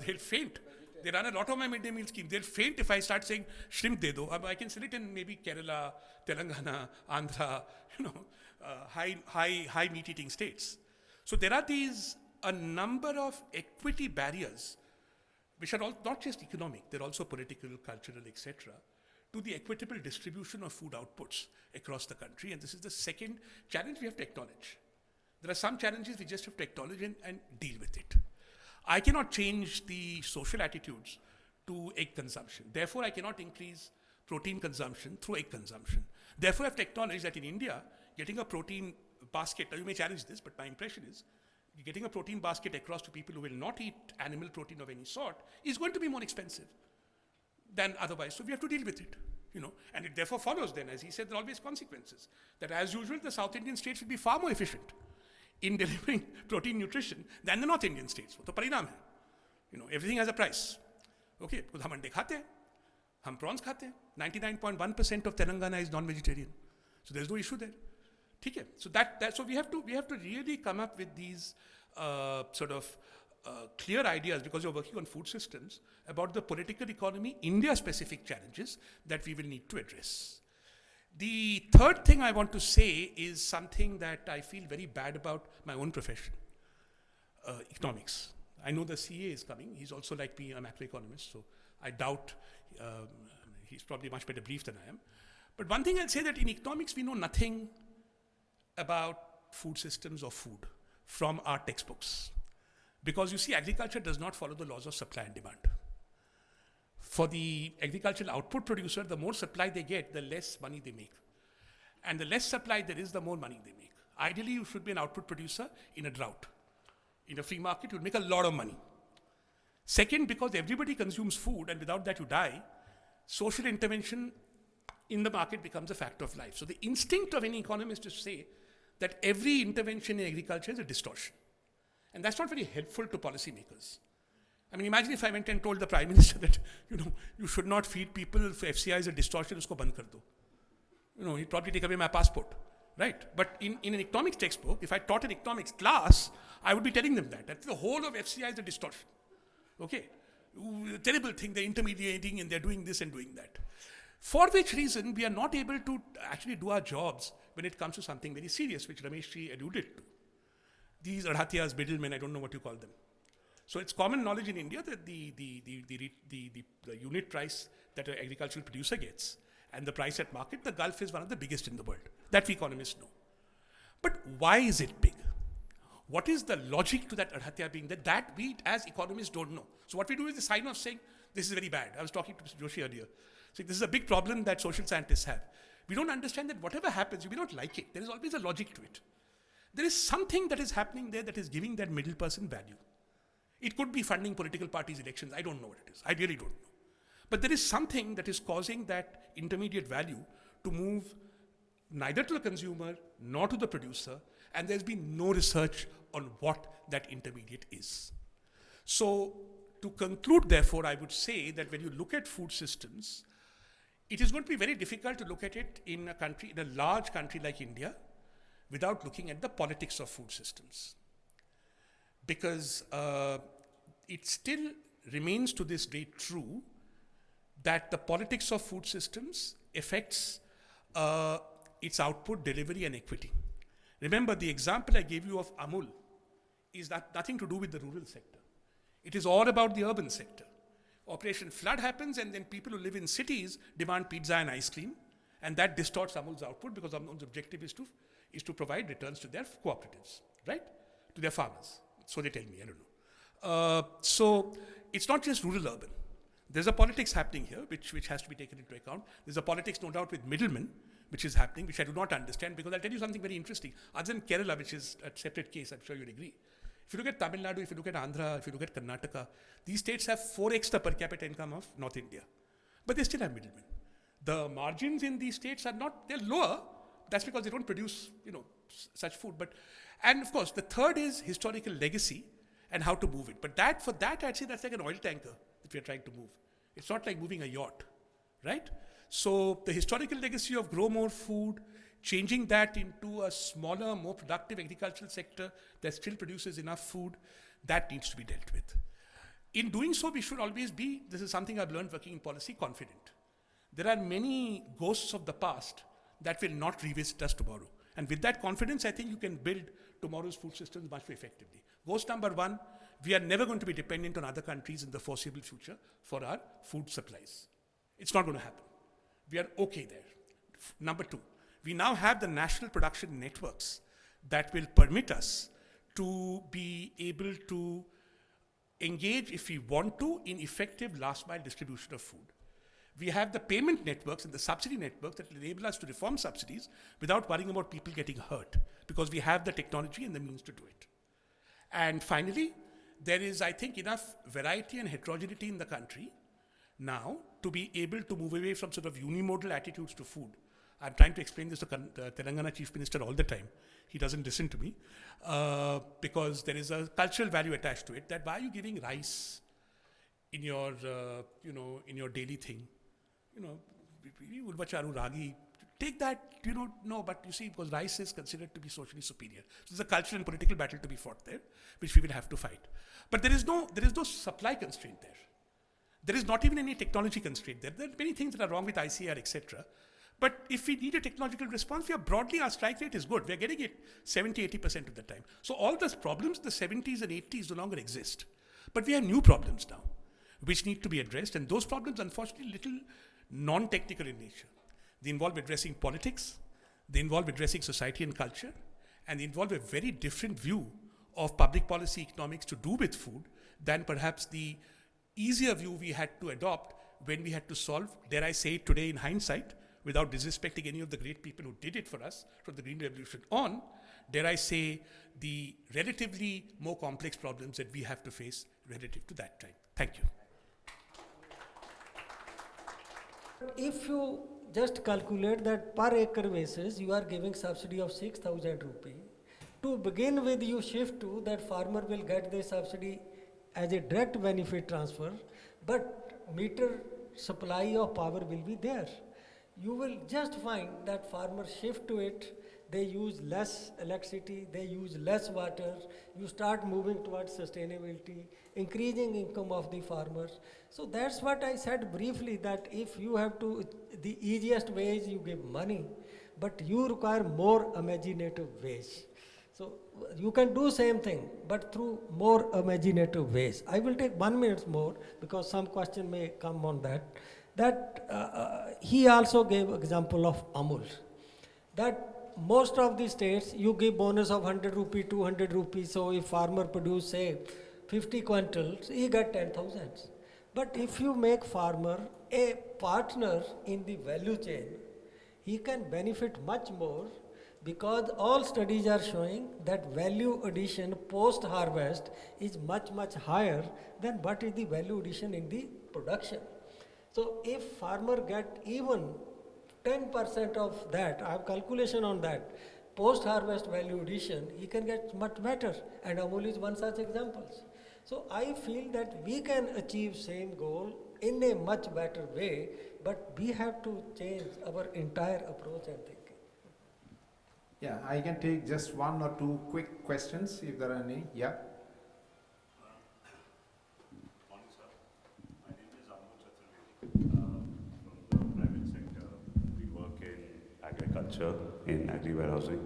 Speaker 3: They'll faint. They run a lot of my midday meal scheme. They'll faint if I start saying shrimp de do. I can sell it in maybe Kerala, Telangana, Andhra, high meat eating states. So there are a number of equity barriers, which are not just economic, they're also political, cultural, etc., to the equitable distribution of food outputs across the country. And this is the second challenge we have to acknowledge. There are some challenges we just have to acknowledge and deal with it. I cannot change the social attitudes to egg consumption. Therefore, I cannot increase protein consumption through egg consumption. Therefore, I have to acknowledge that in India, getting a protein basket, now you may challenge this, but my impression is getting a protein basket across to people who will not eat animal protein of any sort is going to be more expensive than otherwise. So we have to deal with it, and it therefore follows then, as he said, there are always consequences. That as usual, the South Indian states will be far more efficient in delivering protein nutrition than the North Indian states. वो तो परिणाम है. Everything has a price. Okay, because हम अंडे खाते हैं, हम prawns खाते हैं. 99.1% of Telangana is non-vegetarian, so there's no issue there. ठीक है? So we have to really come up with these clear ideas, because you're working on food systems, about the political economy, India-specific challenges that we will need to address. The third thing I want to say is something that I feel very bad about my own profession, economics. I know the CA is coming. He's also, like me, a macroeconomist, so I doubt he's probably much better briefed than I am. But one thing I'll say, that in economics we know nothing about food systems or food from our textbooks. Because you see, agriculture does not follow the laws of supply and demand. For the agricultural output producer, the more supply they get, the less money they make. And the less supply there is, the more money they make. Ideally, you should be an output producer in a drought. In a free market, you'll make a lot of money. Second, because everybody consumes food, and without that you die, social intervention in the market becomes a fact of life. So the instinct of any economist is to say that every intervention in agriculture is a distortion. And that's not very helpful to policymakers. I mean, imagine if I went and told the Prime Minister that, you should not feed people, if FCI is a distortion, usko band kar do. He'd probably take away my passport, right? But in an economics textbook, if I taught an economics class, I would be telling them that the whole of FCI is a distortion. Okay? Terrible thing, they're intermediating and they're doing this and doing that. For which reason, we are not able to actually do our jobs when it comes to something very serious, which Ramesh alluded to. These adhatyas, middlemen, I don't know what you call them. So it's common knowledge in India that the unit price that an agricultural producer gets and the price at market, the gulf is one of the biggest in the world. That we economists know. But why is it big? What is the logic to that adhatya being there? That we as economists don't know. So what we do is the sign of saying, this is very bad. I was talking to Mr. Joshi earlier. So this is a big problem that social scientists have. We don't understand that whatever happens, you may not like it. There is always a logic to it. There is something that is happening there that is giving that middle person value. It could be funding political parties' elections. I don't know what it is. I really don't know. But there is something that is causing that intermediate value to move neither to the consumer nor to the producer, and there's been no research on what that intermediate is. So to conclude, therefore, I would say that when you look at food systems, it is going to be very difficult to look at it in a large country like India, without looking at the politics of food systems. Because it still remains to this day true that the politics of food systems affects its output, delivery, and equity. Remember, the example I gave you of Amul is nothing to do with the rural sector. It is all about the urban sector. Operation Flood happens, and then people who live in cities demand pizza and ice cream, and that distorts Amul's output, because Amul's objective is to provide returns to their cooperatives, right? To their farmers. So they tell me, I don't know. So it's not just rural urban. There's a politics happening here, which has to be taken into account. There's a politics, no doubt, with middlemen, which is happening, which I do not understand, because I'll tell you something very interesting. Other than Kerala, which is a separate case, I'm sure you'd agree. If you look at Tamil Nadu, if you look at Andhra, if you look at Karnataka, these states have 4x the per capita income of North India. But they still have middlemen. The margins in these states they're lower. That's because they don't produce, such food. And of course, the third is historical legacy and how to move it. But for that, I'd say that's like an oil tanker that we're trying to move. It's not like moving a yacht, right? So the historical legacy of grow more food, changing that into a smaller, more productive agricultural sector that still produces enough food, that needs to be dealt with. In doing so, we should always be, this is something I've learned working in policy, confident. There are many ghosts of the past that will not revisit us tomorrow. And with that confidence, I think you can build tomorrow's food systems much more effectively. Ghost number one, we are never going to be dependent on other countries in the foreseeable future for our food supplies. It's not going to happen. We are okay there. Number two, we now have the national production networks that will permit us to be able to engage, if we want to, in effective last mile distribution of food. We have the payment networks and the subsidy networks that will enable us to reform subsidies without worrying about people getting hurt, because we have the technology and the means to do it. And finally, there is, I think, enough variety and heterogeneity in the country now to be able to move away from sort of unimodal attitudes to food. I'm trying to explain this to the Telangana Chief Minister all the time. He doesn't listen to me because there is a cultural value attached to it. That why are you giving rice in your, in your daily thing? Ulvacharu ragi. Take that, no, but you see, because rice is considered to be socially superior. So there's a cultural and political battle to be fought there, which we will have to fight. But there is no supply constraint there. There is not even any technology constraint there. There are many things that are wrong with ICR, etc. But if we need a technological response, our strike rate is good. We are getting it 70-80% of the time. So all those problems in the 70s and 80s no longer exist. But we have new problems now, which need to be addressed. And those problems, unfortunately, little non-technical in nature. They involve addressing politics, they involve addressing society and culture, and they involve a very different view of public policy economics to do with food than perhaps the easier view we had to adopt when we had to solve, dare I say it today in hindsight, without disrespecting any of the great people who did it for us from the Green Revolution on, dare I say, the relatively more complex problems that we have to face relative to that time. Thank you.
Speaker 1: If you just calculate that per acre basis, you are giving subsidy of 6,000 rupee. To begin with, you shift to that farmer will get the subsidy as a direct benefit transfer, but meter supply of power will be there. You will just find that farmers shift to it, they use less electricity, they use less water, you start moving towards sustainability, increasing income of the farmers. So that's what I said briefly, that if you have to, the easiest way is you give money, but you require more imaginative ways. So you can do same thing, but through more imaginative ways. I will take 1 minute more because some question may come on that. He also gave example of Amul. That most of the states, you give bonus of 100 rupee, 200 rupees. So if farmer produce, say, 50 quintals, he get 10,000. But if you make farmer a partner in the value chain, he can benefit much more, because all studies are showing that value addition post-harvest is much, much higher than what is the value addition in the production. So if farmer get even 10% of that, I have calculation on that, post-harvest value addition, he can get much better, and Amul is one such example. So I feel that we can achieve same goal in a much better way, but we have to change our entire approach and thinking.
Speaker 2: Yeah, I can take just 1 or 2 quick questions if there are any. Yeah.
Speaker 4: Morning, sir. My name is from the private sector. We work in agriculture, in agri-warehousing.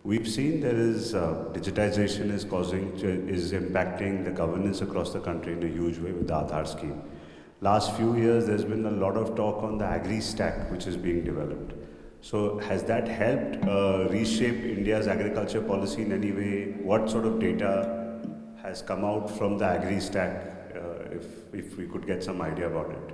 Speaker 4: We've seen there is digitization is impacting the governance across the country in a huge way with the Aadhaar scheme. Last few years, there's been a lot of talk on the agri-stack which is being developed. So has that helped reshape India's agriculture policy in any way? What sort of data has come out from the agri-stack, if we could get some idea about it?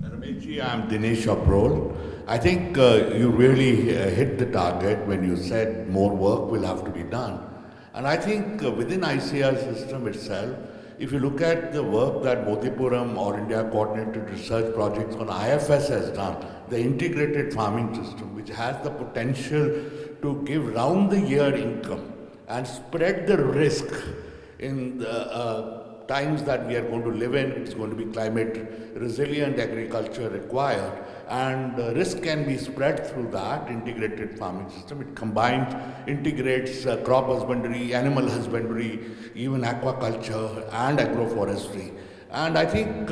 Speaker 5: Ramesh, I'm Dinesh Abrol. I think you really hit the target when you said more work will have to be done. And I think within ICR system itself, if you look at the work that Motipuram or India Coordinated Research Projects on IFS has done, the integrated farming system, which has the potential to give round-the-year income and spread the risk in the times that we are going to live in. It's going to be climate resilient agriculture required, and risk can be spread through that integrated farming system. It combines, integrates crop husbandry, animal husbandry, even aquaculture and agroforestry. And I think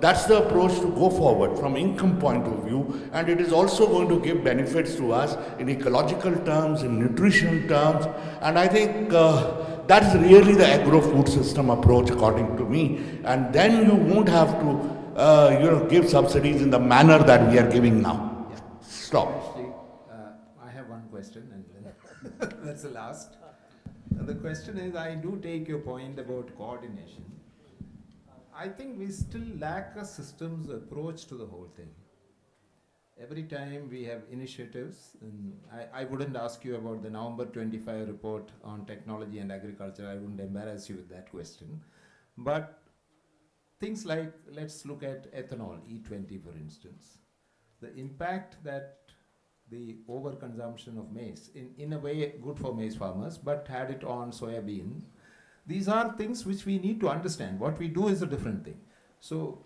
Speaker 5: that's the approach to go forward from income point of view, and it is also going to give benefits to us in ecological terms, in nutrition terms, and I think that's really the agro-food system approach according to me. And then you won't have to give subsidies in the manner that we are giving now.
Speaker 2: Yeah.
Speaker 5: Stop.
Speaker 2: Actually, I have one question, and that's the last. the question is, I do take your point about coordination. I think we still lack a systems approach to the whole thing. Every time we have initiatives, and I wouldn't ask you about the November 25 report on technology and agriculture, I wouldn't embarrass you with that question. But things like, let's look at ethanol, E20 for instance. The impact that the overconsumption of maize, in a way good for maize farmers, but had it on soybean. These are things which we need to understand. What we do is a different thing. So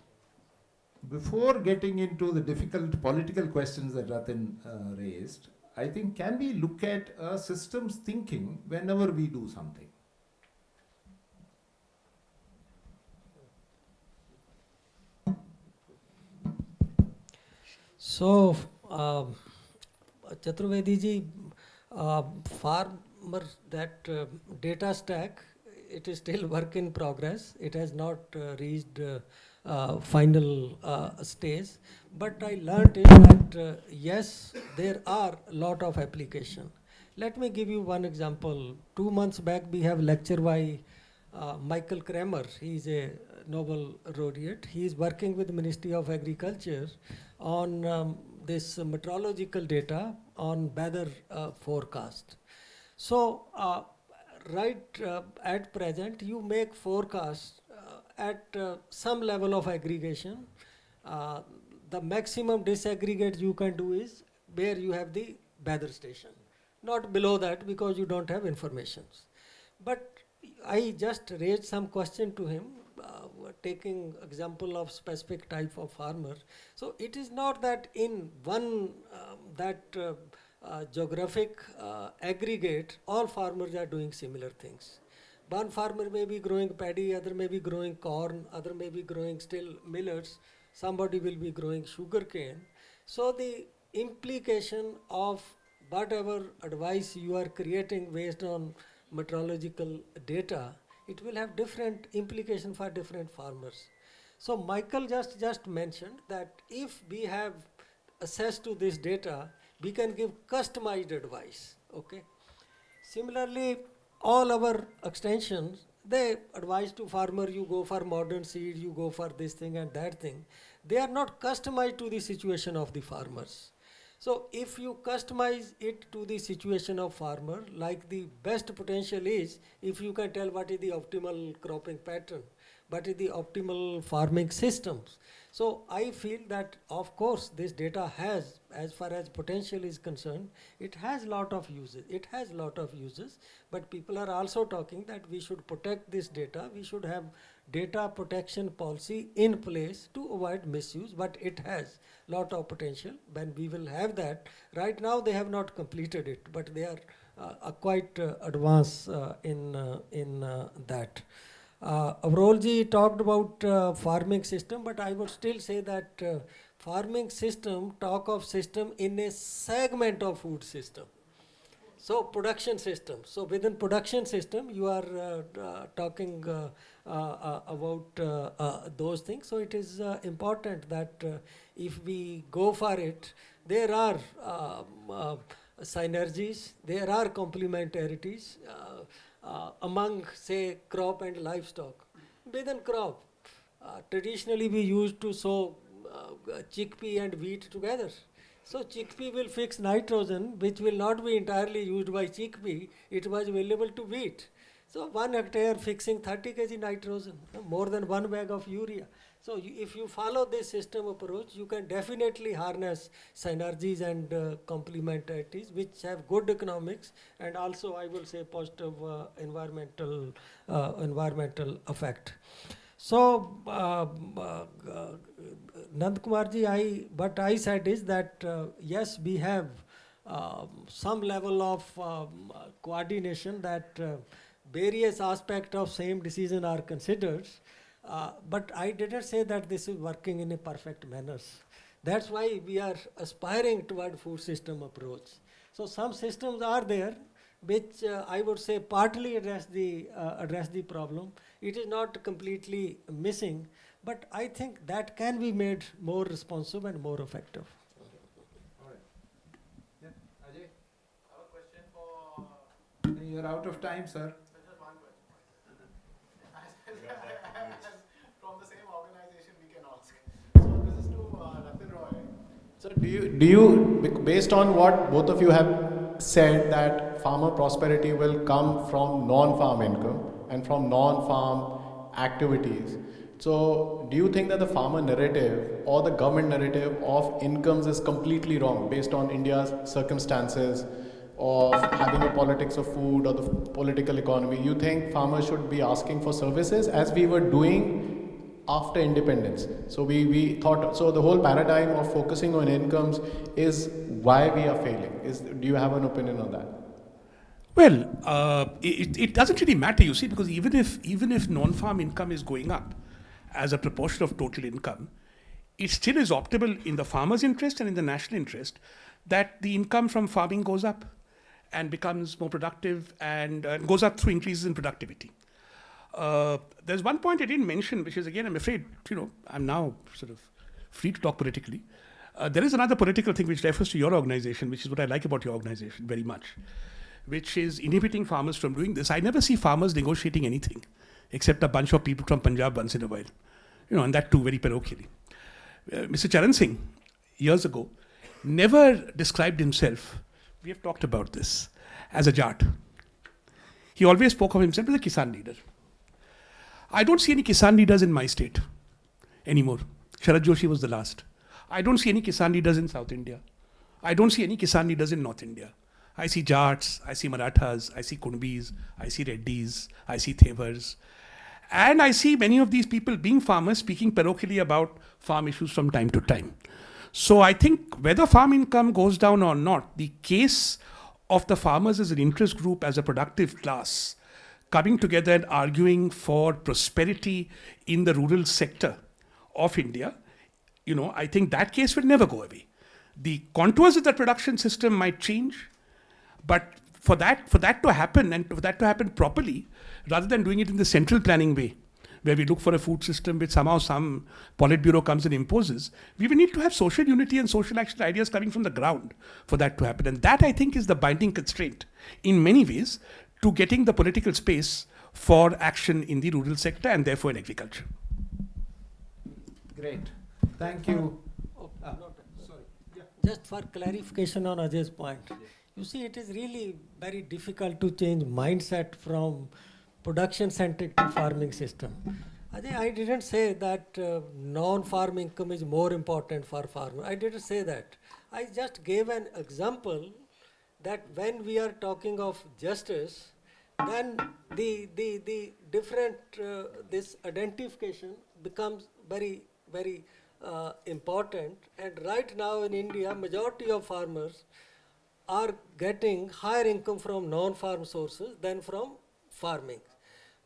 Speaker 2: before getting into the difficult political questions that Rathin raised, I think can we look at systems thinking whenever we do something?
Speaker 1: So, Chaturvedi ji, farmer, that data stack, it is still work in progress. It has not reached final stage. But I learnt is that yes, there are a lot of application. Let me give you one example. 2 months back, we have lecture by Michael Kramer. He is a Nobel laureate. He is working with the Ministry of Agriculture on this meteorological data on weather forecast. So, at present, you make forecasts at some level of aggregation. The maximum disaggregate you can do is where you have the weather station. Not below that, because you don't have informations. But I just raised some question to him, taking example of specific type of farmer. So it is not that in one geographic aggregate, all farmers are doing similar things. One farmer may be growing paddy, other may be growing corn, other may be growing still millets, somebody will be growing sugarcane. So the implication of whatever advice you are creating based on meteorological data, it will have different implication for different farmers. So Michael just mentioned that if we have access to this data, we can give customized advice, okay? Similarly, all our extensions, they advise to farmer, you go for modern seed, you go for this thing and that thing. They are not customized to the situation of the farmers. So if you customize it to the situation of farmer, like the best potential is, if you can tell what is the optimal cropping pattern, what is the optimal farming systems. So I feel that of course this data has, as far as potential is concerned, it has lot of uses. It has lot of uses, but people are also talking that we should protect this data. We should have data protection policy in place to avoid misuse, but it has lot of potential. When we will have that, right now they have not completed it, but they are quite advanced in that. Avrolji talked about farming system, but I would still say that farming system, talk of system in a segment of food system. So production system. So within production system, you are talking about those things. So it is important that if we go for it, there are synergies, there are complementarities among, say, crop and livestock. Within crop, traditionally we used to sow chickpea and wheat together. So chickpea will fix nitrogen, which will not be entirely used by chickpea. It was available to wheat. So 1 hectare fixing 30 kg nitrogen, more than 1 bag of urea. So if you follow this system approach, you can definitely harness synergies and complementarities, which have good economics and also, I will say, positive environmental effect. So, Nandakumar ji, what I said is that yes, we have some level of coordination, that various aspects of same decision are considered, but I didn't say that this is working in a perfect manner. That's why we are aspiring toward food system approach. So some systems are there which I would say partly address the problem. It is not completely missing, but I think that can be made more responsive and more effective.
Speaker 2: All right. Yeah, Ajay? I have a question for... You're out of time, sir.
Speaker 6: So based on what both of you have said, that farmer prosperity will come from non-farm income and from non-farm activities. So do you think that the farmer narrative or the government narrative of incomes is completely wrong based on India's circumstances of having a politics of food or the political economy? You think farmers should be asking for services as we were doing after independence? So we thought, so the whole paradigm of focusing on incomes is why we are failing. Do you have an opinion on that?
Speaker 3: Well, it doesn't really matter, you see, because even if non-farm income is going up as a proportion of total income, it still is optimal in the farmer's interest and in the national interest that the income from farming goes up and becomes more productive and goes up through increases in productivity. There's one point I didn't mention, which is, again, I'm afraid, I'm now sort of free to talk politically. There is another political thing which refers to your organization, which is what I like about your organization very much, which is inhibiting farmers from doing this. I never see farmers negotiating anything except a bunch of people from Punjab once in a while, and that too very parochially. Mr. Charan Singh, years ago, never described himself, we have talked about this, as a Jat. He always spoke of himself as a Kisan leader. I don't see any Kisan leaders in my state anymore. Sharad Joshi was the last. I don't see any Kisan leaders in South India. I don't see any Kisan leaders in North India. I see Jats, I see Marathas, I see Kunbis, I see Reddis, I see Thevars. And I see many of these people being farmers speaking parochially about farm issues from time to time. So I think whether farm income goes down or not, the case of the farmers as an interest group, as a productive class, coming together and arguing for prosperity in the rural sector of India, I think that case will never go away. The contours of the production system might change, but for that to happen, and for that to happen properly, rather than doing it in the central planning way, where we look for a food system which somehow some Politburo comes and imposes, we will need to have social unity and social action ideas coming from the ground for that to happen. And that, I think, is the binding constraint in many ways to getting the political space for action in the rural sector and therefore in agriculture.
Speaker 2: Great. Thank you.
Speaker 1: Sorry. Yeah. Just for clarification on Ajay's point. You see, it is really very difficult to change mindset from production-centric to farming system. Ajay, I didn't say that non-farm income is more important for farmer. I didn't say that. I just gave an example that when we are talking of justice, then the different this identification becomes very important. And right now in India, majority of farmers are getting higher income from non-farm sources than from farming.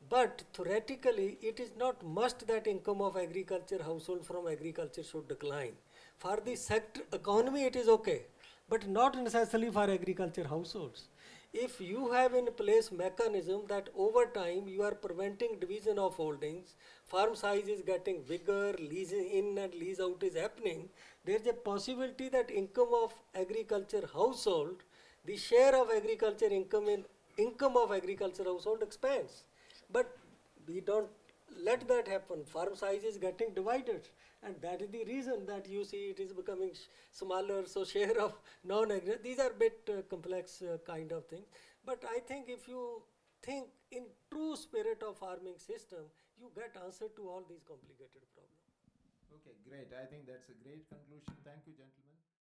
Speaker 1: But theoretically, it is not must that income of agriculture household from agriculture should decline. For the sector economy, it is okay, but not necessarily for agriculture households. If you have in place mechanism that over time you are preventing division of holdings, farm size is getting bigger, lease in and lease out is happening, there is a possibility that income of agriculture household, the share of agriculture income in income of agriculture household expands. But we don't let that happen. Farm size is getting divided, and that is the reason that you see it is becoming smaller. So share of non-agri, these are bit complex kind of things. But I think if you think in true spirit of farming system, you get answer to all these complicated problems.
Speaker 2: Okay, great. I think that's a great conclusion. Thank you, gentlemen.